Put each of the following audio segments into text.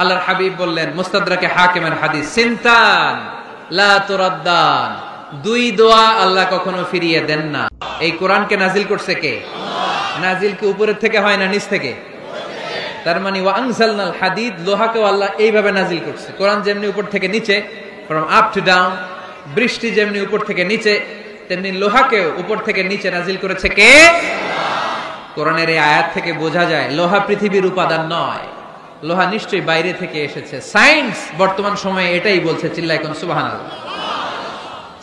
আল্লাহর হাবিব বললেন মুস্তাদরাকে হাকিমের হাদিস, সিনতান লা তুরাদ্দান, দুই দোয়া আল্লাহ কখনো ফিরিয়ে দেন না। এই কোরআনকে নাজিল করছে কে? নাজিল কি উপরের থেকে হয় না নিচ থেকে? তার মানে ওয়া আনজালনাল হাদিদ, লোহাকেও আল্লাহ এইভাবে নাজিল করছে। কোরআন যেমনি উপর থেকে নিচে, ফ্রম আপ টু ডাউন, বৃষ্টি যেমনি উপর থেকে নিচে, তেমনি লোহাকেও উপর থেকে নিচে নাজিল করেছে কে? কোরআনের এই আয়াত থেকে বোঝা যায় লোহা পৃথিবীর উপাদান নয়, লোহা নিশ্চয়ই বাইরে থেকে এসেছে। সায়েন্স বর্তমান সময়ে এটাই বলছে, চিল্লায় কোন সুবহানাল্লাহ।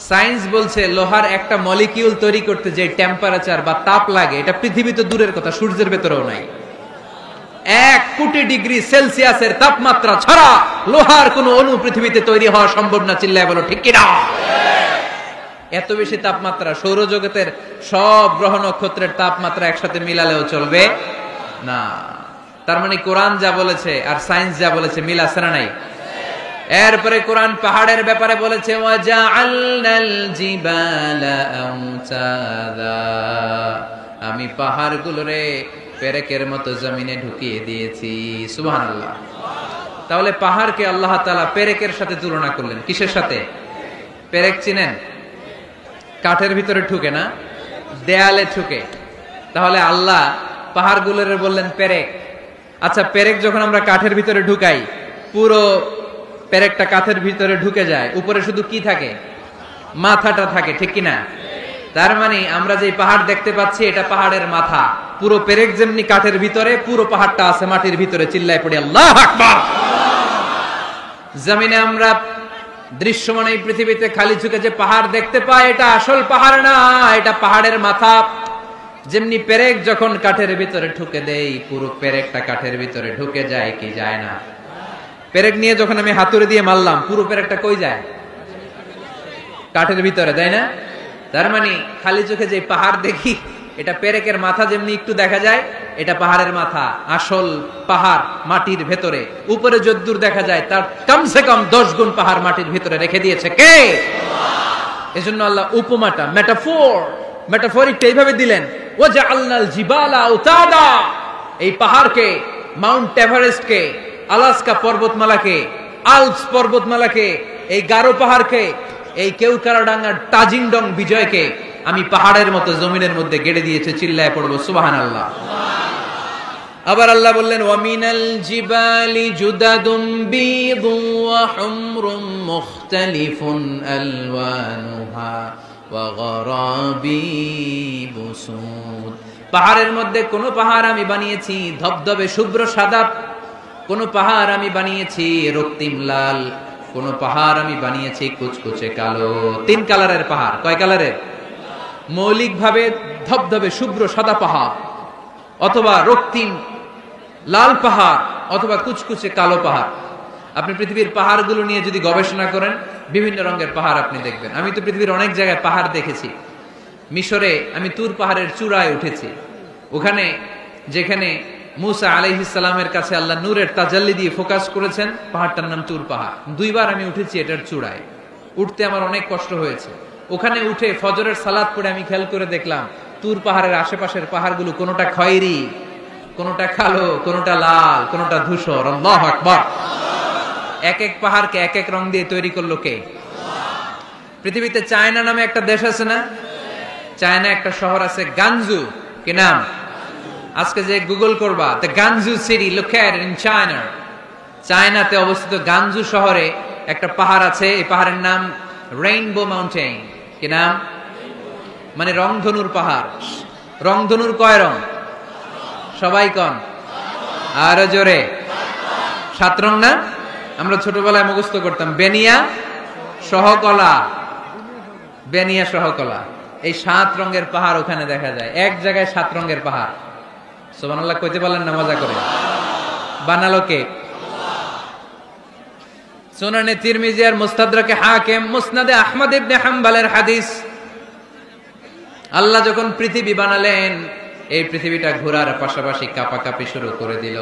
সায়েন্স বলছে লোহার একটা মলিকিউল তৈরি করতে যে টেম্পারেচার বা তাপ লাগে, এটা পৃথিবীতে দূরের কথা, সূর্যের ভেতরেও নাই। 1 কোটি ডিগ্রি সেলসিয়াসের তাপমাত্রা ছাড়া লোহার কোন অণু পৃথিবীতে তৈরি হওয়া সম্ভব না। চিল্লায় বলো ঠিক কিনা? এত বেশি তাপমাত্রা, সৌরজগতের সব গ্রহ নক্ষত্রের তাপমাত্রা একসাথে মিলালেও চলবে না। তার মানে কোরআন যা বলেছে আর সায়েন্স যা বলেছে মিল আছে না নাই? এরপরে কোরআন পাহাড়ের ব্যাপারে বলেছে, ওয়াজআলনাল জিবালা আওতাদা, আমি পাহাড়গুলোরে পেরেকের মতো জমিনে ঢুকিয়ে দিয়েছি। সুবহানাল্লাহ। তাহলে পাহাড়কে আল্লাহ তাআলা পেরেকের সাথে তুলনা করলেন। কিসের সাথে? পেরেক চিনেন? কাঠের ভিতরে ঢুকে না, দেয়ালে ঢুকে। তাহলে আল্লাহ পাহাড়গুলোর বললেন পেরেক। আচ্ছা, পেরেক যখন আমরা কাঠের ভিতরে ঢুকাই, পুরো পেরেকটা কাঠের ভিতরে ঢুকে যায়, উপরে শুধু কি থাকে? মাথাটা থাকে, ঠিক কিনা? তার মানে আমরা যে পাহাড় দেখতে পাচ্ছি এটা পাহাড়ের মাথা। পুরো পেরেক যেমনি কাঠের ভিতরে, পুরো পাহাড়টা আছে মাটির ভিতরে। চিল্লায় পড়ি আল্লাহু আকবার। জমিনে আমরা দৃশ্যমান এই পৃথিবীতে খালি চোখে যে পাহাড় দেখতে পাই, এটা আসল পাহাড় না, এটা পাহাড়ের মাথা। যেমনি পেরেক যখন কাঠের ভিতরে ঢুকে দেই, পুরো পেরেকটা কাঠের ভিতরে ঢুকে যায় কি যায় না? পেরেক নিয়ে যখন আমি হাতুড়ি দিয়ে মারলাম, পুরো পেরেকটা কই যায়? কাঠের ভিতরে, তাই না? তার মানে খালি চোখে যে পাহাড় দেখি, এটা পেরেকের মাথা যেমনি একটু দেখা যায়, এটা পাহাড়ের মাথা। আসল পাহাড় মাটির ভেতরে, উপরে যদ্দূর দেখা যায় তার কমসে কম 10 গুণ পাহাড় মাটির ভিতরে রেখে দিয়েছে কে? এজন্য আল্লাহ উপমাটা, মেটাফরিকটা এইভাবে দিলেন, ওয়াজআলনাল জিবালা আওতাদা, এই পাহাড়কে, মাউন্ট এভারেস্টকে, আলাস্কা পর্বতমালাকে, আলপস পর্বতমালাকে, এই গারো পাহাড়কে, এই কেওকারাডাঙ্গার তাজিংডং বিজয়কে আমি পাহাড়ের মতো জমিনের মধ্যে গেড়ে দিয়েছে। চিল্লায় পড়বো সুবহানাল্লাহ। আবার আল্লাহ বললেন, ওয়ামিনাল জিবালি জুদাদুম বীদুন ওয়া হুমরুম মুখতালিফুন আলওয়ানুহা ওয়া গরাবিবু সুদ, পাহাড়ের মধ্যে কোন পাহাড় আমি বানিয়েছি ধবধবে শুভ্র সাদা, কোন পাহাড় আমি বানিয়েছি রক্তিম লাল, কোন পাহাড় আমি বানিয়েছি কুচকুচে কালো। 3 কালারের পাহাড়। কয় কালারের? মৌলিকভাবে ধবধবে শুভ্র সাদা পাহাড়, অথবা রক্তিম লাল পাহাড়, অথবা কুচকুচে কালো পাহাড়। আপনি পৃথিবীর পাহাড়গুলো নিয়ে যদি গবেষণা করেন, বিভিন্ন রঙের পাহাড় আপনি দেখবেন। আমি তো পৃথিবীর অনেক জায়গায় পাহাড় দেখেছি। মিশরে আমি তুর পাহাড়ের চূড়ায় উঠেছি। ওখানে যেখানে মুসা আলাইহিস সালামের কাছে আল্লাহ নূরের তাজাল্লি দিয়ে ফোকাস করেছেন, পাহাড়টার নাম তুর পাহাড়। 2 বার আমি উঠেছি এটার চূড়ায়। উঠতে আমার অনেক কষ্ট হয়েছে। ওখানে উঠে ফজরের সালাত পড়ে আমি খেয়াল করে দেখলাম তুর পাহাড়ের আশেপাশের পাহাড়গুলো কোনোটা খয়েরি, কোনোটা কালো, কোনোটা লাল, কোনোটা ধূসর। আল্লাহু আকবার। এক এক পাহাড়কে এক এক রং দিয়ে তৈরি করলো কে? পৃথিবীতে চায়না নামে একটা দেশ আছে না? চায়না একটা শহর আছে গানজু। কি নাম? আজকে যে গুগল করবা, the গানজু city located in China, চায়নাতে অবস্থিত গানজু শহরে একটা পাহাড় আছে। এই পাহাড়ের নাম রেইনবো মাউন্টেন। কি নাম? মানে রংধনুর পাহাড়। রংধনুর কয় রং? সবাই কন, আরো জোরে। 7 রং না? আমরা ছোটবেলায় মুখস্থ করতাম, বেনিয়া সহকলা, বেনিয়া সহকলা। এই 7 রঙের পাহাড় ওখানে দেখা যায়। এক জায়গায় 7 রঙের পাহাড়। সুবহানাল্লাহ কইতে পারলেন না? মজা করে বানালো কে? সুনানে তিরমিজি আর মুস্তাদরাকে হাকিম, মুসনাদে আহমদ ইবনে হাম্বলের হাদিস। আল্লাহ যখন পৃথিবী বানালেন, এই পৃথিবীটা ঘোরার পাশাপাশি কাঁপাকাঁপি শুরু করে দিল।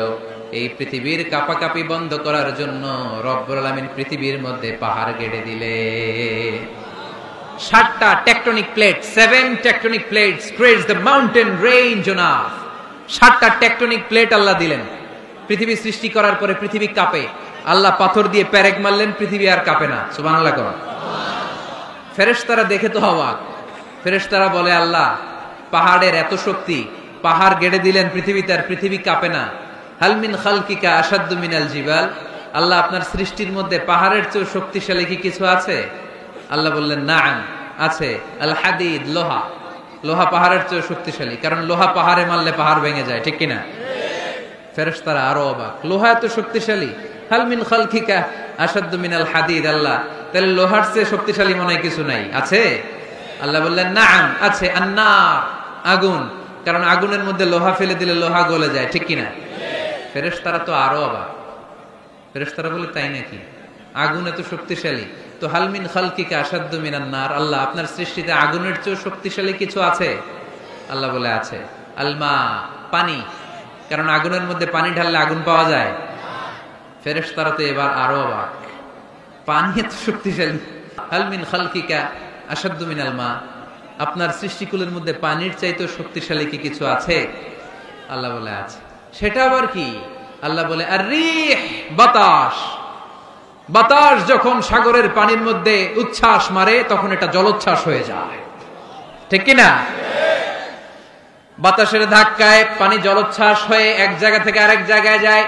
এই পৃথিবীর কাঁপাকাঁপি বন্ধ করার জন্য রব্বুল আলামিন পৃথিবীর মধ্যে পাহাড় গেড়ে দিলে। 7টা tectonic plate, 7 tectonic plates creates the mountain range on earth. 7টা টেকটনিক প্লেট আল্লাহ দিলেন। পৃথিবী সৃষ্টি করার পরে পৃথিবী কাঁপে, আল্লাহ পাথর দিয়ে পেরেক মারলেন, পৃথিবী আর কাঁপে না। সুবহানাল্লাহ কর। ফেরেশতারা দেখে তো অবাক। ফেরেশতারা বলে, আল্লাহ পাহাড়ের এত শক্তি, পাহাড় গেড়ে দিলেন পৃথিবীতে, আর পৃথিবী কাঁপে না। হাল মিন খালকিকা আশাদ্দু মিনাল জিবাল, আল্লাহ আপনার সৃষ্টির মধ্যে পাহাড়ের চেয়ে শক্তিশালী কি কিছু আছে? আল্লাহ বললেন, নাআম, আছে। আল হাদিদ, লোহা। লোহা পাহাড়ের চেয়ে শক্তিশালী, কারণ লোহা পাহাড়ে মারলে পাহাড় ভেঙে যায়, ঠিক কিনা? ফেরেশতারা আরো অবাক, লোহা এত শক্তিশালী? হাল মিন খালকিকা আশাদ্দু মিনাল হাদিদ, আল্লাহ তাহলে লোহার চেয়ে শক্তিশালী মনে হয় কিছু নাই, আছে? আল্লাহ বললেন, নাআম, আছে। আন্নার, আগুন, কারণ আগুনের মধ্যে লোহা ফেলে দিলে লোহা গলে যায়, ঠিক কিনা? ফেরেশতারা তো আরো অবাক। ফেরেশতারা বলে, তাই নাকি? আগুন এত শক্তিশালী, তো হাল মিন খালকিকা আশাদ্দু মিনান নার, আল্লাহ আপনার সৃষ্টিতে আগুনের চেয়ে শক্তিশালী কিছু আছে? আল্লাহ বলে, আছে। আলমা, পানি, কারণ আগুনের মধ্যে পানি ঢাললে আগুন পাওয়া যায়। ফেরেশতারা তো এবার আরো অবাক, পানি এত শক্তিশালী, হাল মিন খালকিকা আশাদ্দু মিনাল মা, আপনার সৃষ্টিকুলের মধ্যে পানির চাইতে শক্তিশালী কি কিছু আছে? আল্লাহ বলে, আছে। সেটা আবার কি? আল্লাহ বলে, আর রিহ, বাতাস। বাতাস যখন সাগরের পানির মধ্যে উচ্ছ্বাস মারে তখন এটা জলোচ্ছ্বাস হয়ে যায়, ঠিক কিনা? বাতাসের ধাক্কায় পানি জলোচ্ছ্বাস হয়ে এক জায়গা থেকে আরেক জায়গায় যায়।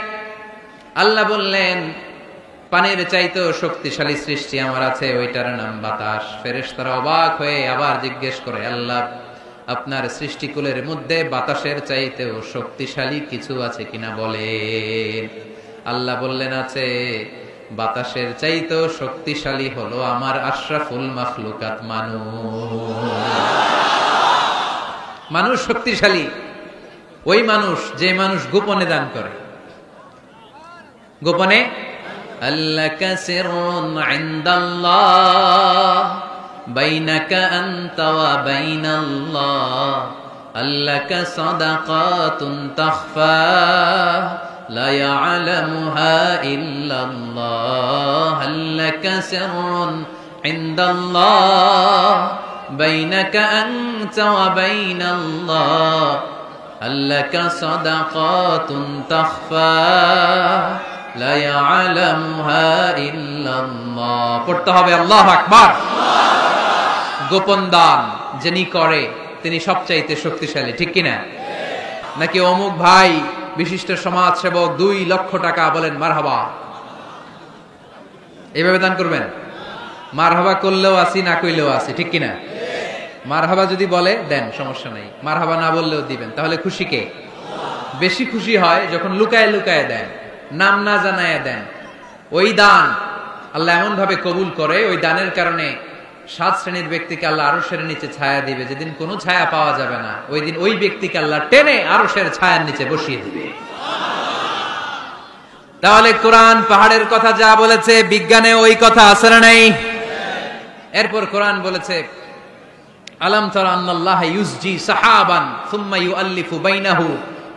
আল্লাহ বললেন, পানির চাইতেও শক্তিশালী সৃষ্টি আমার আছে, ওইটার নাম বাতাস। ফেরেশতারা অবাক হয়ে আবার জিজ্ঞেস করে, আল্লাহ আপনার সৃষ্টিকুলের মধ্যে বাতাসের চাইতেও শক্তিশালী কিছু আছে কিনা বলেন। আল্লাহ বললেন, আছে। বাতাসের চাইতেও শক্তিশালী হলো আমার আশরাফুল মাখলুকাত, মানুষ শক্তিশালী। ওই মানুষ, যে মানুষ গোপনে দান করে। গোপনে, আল্লাকা সিররুন ইনদাল্লাহ বাইনাকা আনতা ওয়া বাইনাল্লাহ, আল্লাকা সাদাকাতুন তাখফা লা ইয়ালামুহা ইল্লাল্লাহ, আল্লাকা সিররুন ইনদাল্লাহ বাইনাকা আনতা ওয়া বাইনাল্লাহ, আল্লাকা সাদাকাতুন তাখফা লা ইয়ালামুহা ইল্লাল্লাহ। পড়তে হবে আল্লাহু আকবার। গোপন দান যিনি করে তিনি সবচাইতে শক্তিশালী, ঠিক কিনা? নাকি অমুক ভাই বিশিষ্ট সমাজ সেবক 2 লক্ষ টাকা, বলেন মারহাবা, এইভাবে দান করবেন? মারহাবা করলেও আসি, না কইলেও আসি, ঠিক কিনা? মারহাবা যদি বলে দেন, সমস্যা নাই। মারহাবা না বললেও দিবেন। তাহলে খুশি কে? বেশি খুশি হয় যখন লুকায় লুকায় দেন, নাম না জানায় দেন। ওই দান আল্লাহ এমন ভাবে কবুল করে, ওই দানের কারণে 7 শ্রেণীর ব্যক্তিকে আল্লাহ আরশের নিচে ছায়া দিবে, যেদিন কোনো ছায়া পাওয়া যাবে না, ওই দিন ওই ব্যক্তিকে আল্লাহ টেনে আরশের ছায়ার নিচে বসিয়ে দিবে। তাহলে কোরআন পাহাড়ের কথা যা বলেছে, বিজ্ঞানে ওই কথা আছে না নাই? এরপর কোরআন বলেছে, আলাম তারা আন্নাল্লাহা ইউসজি সাহাবান সুম্মা ইউআল্লিফু বাইনাহু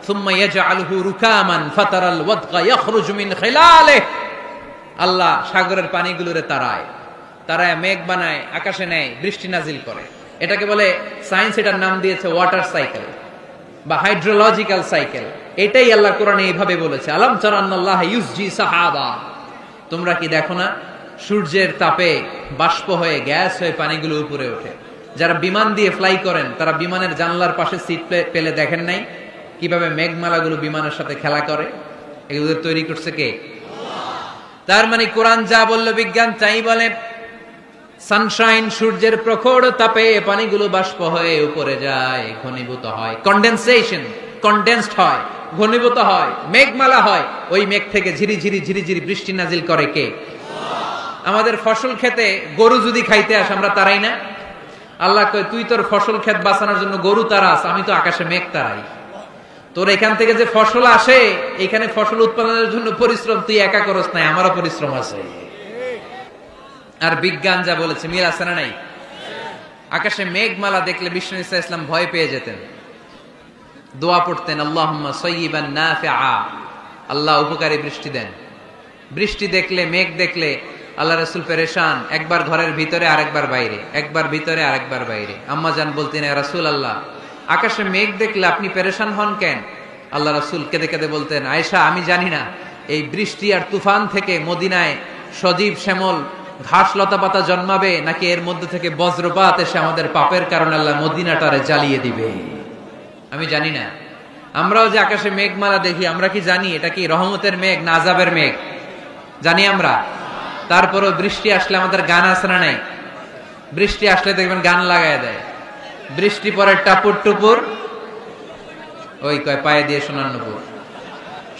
সুম্মা ইয়াজআলুহু রুকামান ফাতারাল ওয়াদকা ইয়াখরুজু মিন খিলালিহি, আল্লাহ সাগরের পানিগুলোরে তারায় মেঘ বানায়, আকাশে নেয়, বৃষ্টি নাজিল করে। এটাকে বলে সায়েন্স, এটার নাম দিয়েছে ওয়াটার সাইকেল বা হাইড্রোলজিক্যাল সাইকেল। এটাই আল্লাহ কোরআনে এইভাবে বলেছে, আলাম তারা আন্নাল্লাহা ইউসজি সাহাবা, তোমরা কি দেখো না সূর্যের তাপে বাষ্প হয়ে, গ্যাস হয়ে পানিগুলো উপরে ওঠে। যারা বিমান দিয়ে ফ্লাই করেন তারা বিমানের জানলার পাশে সিট পেলে দেখেন নাই কিভাবে মেঘমালাগুলো বিমানের সাথে খেলা করে? এগুলো তৈরি করছে কে? তার মানে কোরআন যা বললো বিজ্ঞান তাই বলে। সানশাইন, সূর্যের প্রখর তাপে পানিগুলো বাষ্প হয়ে উপরে যায়, ঘনীভূত হয়, কন্ডেনসেশন, কন্ডেন্সড হয়, ঘনীভূত হয়, মেঘমালা হয়। ওই মেঘ থেকে ঝিরিঝিরি ঝিরিঝিরি বৃষ্টি নাজিল করে কে? আমাদের ফসল খেতে গরু যদি খাইতে আসে আমরা তারাই না? আল্লাহ কয়, তুই তোর ফসল ক্ষেত বাঁচানোর জন্য গরু তারাস, আমি তো আকাশে মেঘ তারাই। তোর এখান থেকে যে ফসল আসে, এখানে ফসল উৎপাদনের জন্য পরিশ্রম তুই একা করস নাই, আমারও পরিশ্রম আছে। আর বিজ্ঞান যা বলেছে মিল আছে না নাই? আকাশে মেঘমালা দেখলে বিষ্ণু ঈসা ইসলাম ভয় পেয়ে যেতেন, দোয়া পড়তেন, আল্লাহুম্মা সাইয়্যিবান নাফিআ, আল্লাহ উপকারী বৃষ্টি দেন। বৃষ্টি দেখলে, মেঘ দেখলে আল্লাহ রাসূল পেরেশান, একবার ঘরের ভিতরে আরেকবার বাইরে, একবার ভিতরে আরেকবার বাইরে। আম্মা জান বলতেন, ইয়া রাসূলুল্লাহ, আকাশে মেঘ দেখলে আপনি পেরেশান হন কেন? আল্লাহ রাসূল কেঁদে কেঁদে বলতেন, আয়েশা আমি জানি না এই বৃষ্টি আর তুফান থেকে মদিনায় সজীব শ্যামল ঘাস লতা পাতা জন্মাবে নাকি এর মধ্যে থেকে বজ্রপাত এসে আমাদের পাপের কারণে আল্লাহ মদিনাটারে জ্বালিয়ে দিবে, আমি জানি না। আমরাও যে আকাশে মেঘমালা দেখি, আমরা কি জানি এটা কি রহমতের মেঘ না আযাবের মেঘ? জানি আমরা। তারপরও বৃষ্টি আসলে আমাদের গান আছে না নাই? বৃষ্টি আসলে দেখবেন গান লাগায় দেয়। বৃষ্টি পরে টাপুর টুপুর, ওই কয় পায়ে দিয়ে সোনার নুপুর,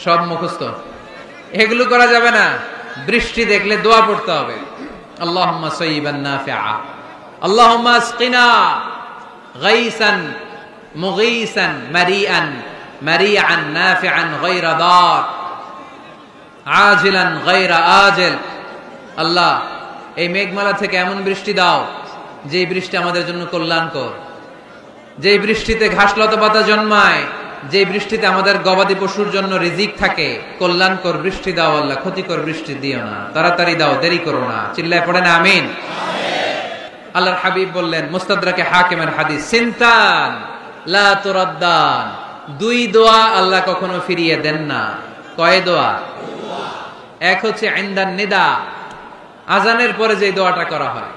সব মুখস্থ। এগুলো করা যাবে না। বৃষ্টি দেখলে দোয়া পড়তে হবে, আল্লাহুম্মা সাইয়্যিবান নাফিআ, আল্লাহুম্মা আসকিনা গাইসান মুগীসান মারিআন মারিআন নাফিআন গায়রা দার আজিলান গায়রা আজিল। আল্লাহ এই মেঘমালা থেকে এমন বৃষ্টি দাও যে বৃষ্টি আমাদের জন্য কল্যাণকর, যে বৃষ্টিতে ঘাস লতা পাতা জন্মায়, যে বৃষ্টিতে আমাদের গবাদি পশুর জন্য রিজিক থাকে। কল্যাণকর বৃষ্টি দাও আল্লাহ, ক্ষতিকর বৃষ্টি দিও না, তাড়াতাড়ি দাও, দেরি করো না। চিল্লায় পড়েন আমিন। আল্লাহর হাবিব বললেন, মুস্তাদরাকে হাকিমের হাদিস, সিনতান লা তুরাদ্দান, দুই দোয়া আল্লাহ কখনো ফিরিয়ে দেন না। কয় দোয়া? এক হচ্ছে ইনদান নিদা, আজানের পরে যে দোয়াটা করা হয়,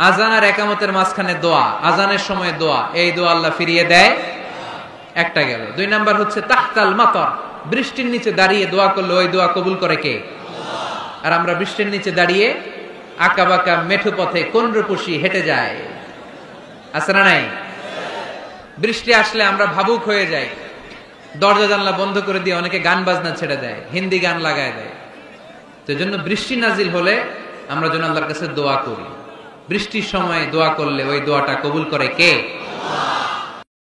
আজান আর একামতের মাঝখানে দোয়া, আজানের সময় দোয়া, এই দোয়া আল্লাহ ফিরিয়ে দেয়, একটা গেল। দুই নাম্বার হচ্ছে তাহতাল মাতর, বৃষ্টির নিচে দাঁড়িয়ে দোয়া করলে ওই দোয়া কবুল করে কে? আর আমরা বৃষ্টির নিচে দাঁড়িয়ে আঁকা বাঁকা মেঠো পথে কোন রূপসী হেঁটে যায়, আছে না নাই? বৃষ্টি আসলে আমরা ভাবুক হয়ে যাই, দরজা জানলা বন্ধ করে দিয়ে অনেকে গান বাজনা ছেড়ে দেয়, হিন্দি গান লাগায় দেয়। তো জন্য বৃষ্টি নাজিল হলে আমরা যেন আল্লাহর কাছে দোয়া করি। বৃষ্টির সময় দোয়া করলে ওই দোয়াটা কবুল করে কে?